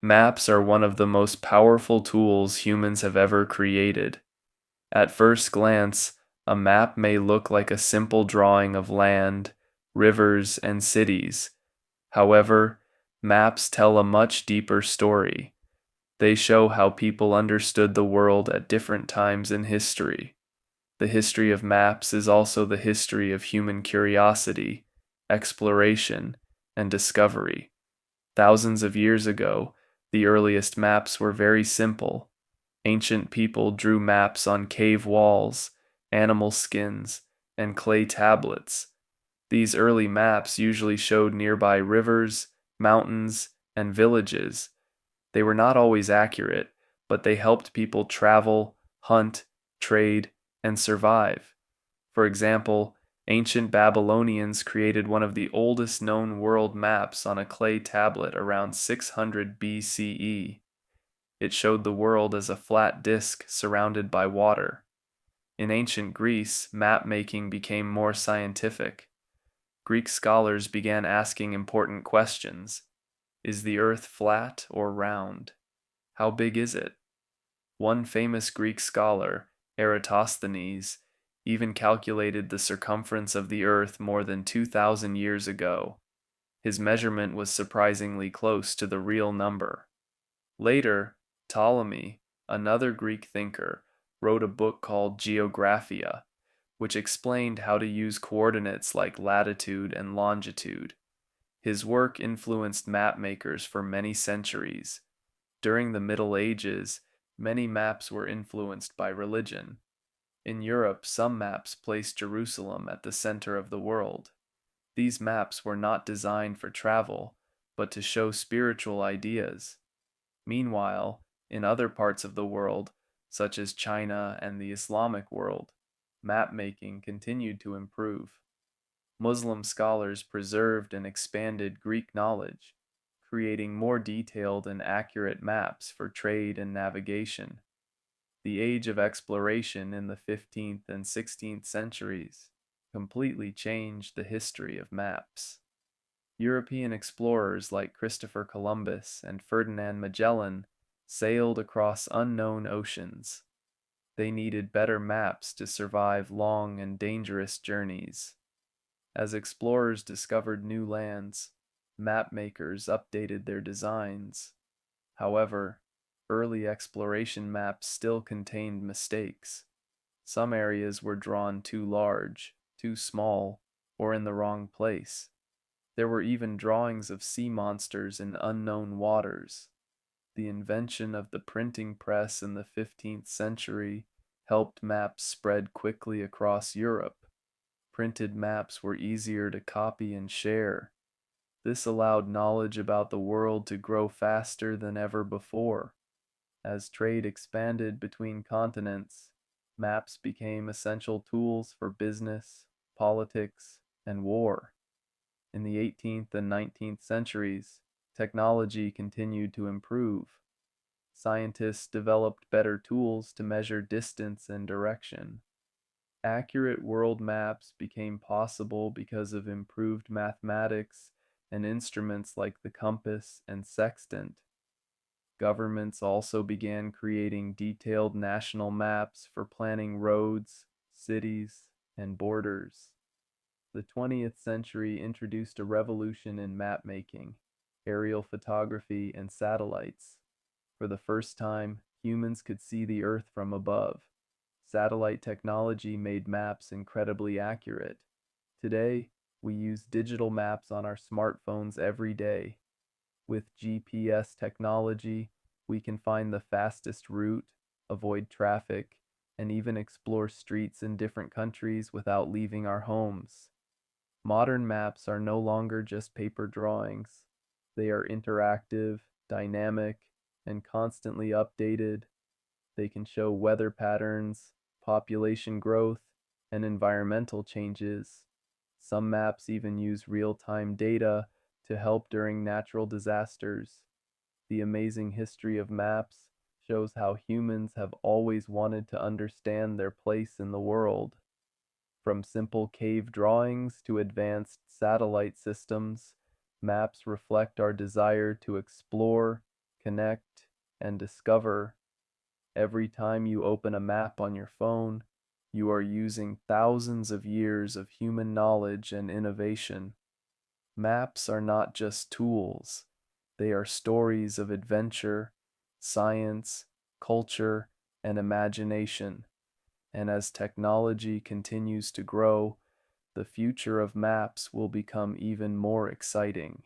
Maps are one of the most powerful tools humans have ever created. At first glance, a map may look like a simple drawing of land, rivers, and cities. However, maps tell a much deeper story. They show how people understood the world at different times in history. The history of maps is also the history of human curiosity, exploration, and discovery. Thousands of years ago, the earliest maps were very simple. Ancient people drew maps on cave walls, animal skins, and clay tablets. These early maps usually showed nearby rivers, mountains, and villages. They were not always accurate, but they helped people travel, hunt, trade, and survive. For example, ancient Babylonians created one of the oldest known world maps on a clay tablet around 600 BCE. It showed the world as a flat disk surrounded by water. In ancient Greece, map making became more scientific. Greek scholars began asking important questions. Is the earth flat or round? How big is it? One famous Greek scholar, Eratosthenes, even calculated the circumference of the earth more than 2,000 years ago. His measurement was surprisingly close to the real number. Later, Ptolemy, another Greek thinker, wrote a book called Geographia, which explained how to use coordinates like latitude and longitude. His work influenced map makers for many centuries. During the Middle Ages, many maps were influenced by religion. In Europe, some maps placed Jerusalem at the center of the world. These maps were not designed for travel, but to show spiritual ideas. Meanwhile, in other parts of the world, such as China and the Islamic world, map making continued to improve. Muslim scholars preserved and expanded Greek knowledge, creating more detailed and accurate maps for trade and navigation. The age of exploration in the 15th and 16th centuries completely changed the history of maps. European explorers like Christopher Columbus and Ferdinand Magellan sailed across unknown oceans. They needed better maps to survive long and dangerous journeys. As explorers discovered new lands, map makers updated their designs. However, early exploration maps still contained mistakes. Some areas were drawn too large, too small, or in the wrong place. There were even drawings of sea monsters in unknown waters. The invention of the printing press in the 15th century helped maps spread quickly across Europe. Printed maps were easier to copy and share. This allowed knowledge about the world to grow faster than ever before. As trade expanded between continents, maps became essential tools for business, politics, and war. In the 18th and 19th centuries, technology continued to improve. Scientists developed better tools to measure distance and direction. Accurate world maps became possible because of improved mathematics and instruments like the compass and sextant. Governments also began creating detailed national maps for planning roads, cities, and borders. The 20th century introduced a revolution in map making, aerial photography, and satellites. For the first time, humans could see the Earth from above. Satellite technology made maps incredibly accurate. Today, we use digital maps on our smartphones every day. With GPS technology, we can find the fastest route, avoid traffic, and even explore streets in different countries without leaving our homes. Modern maps are no longer just paper drawings. They are interactive, dynamic, and constantly updated. They can show weather patterns, population growth, and environmental changes. Some maps even use real-time data to help during natural disasters. The amazing history of maps shows how humans have always wanted to understand their place in the world. From simple cave drawings to advanced satellite systems, maps reflect our desire to explore, connect, and discover. Every time you open a map on your phone, you are using thousands of years of human knowledge and innovation. Maps are not just tools, they are stories of adventure, science, culture, and imagination. And as technology continues to grow, the future of maps will become even more exciting.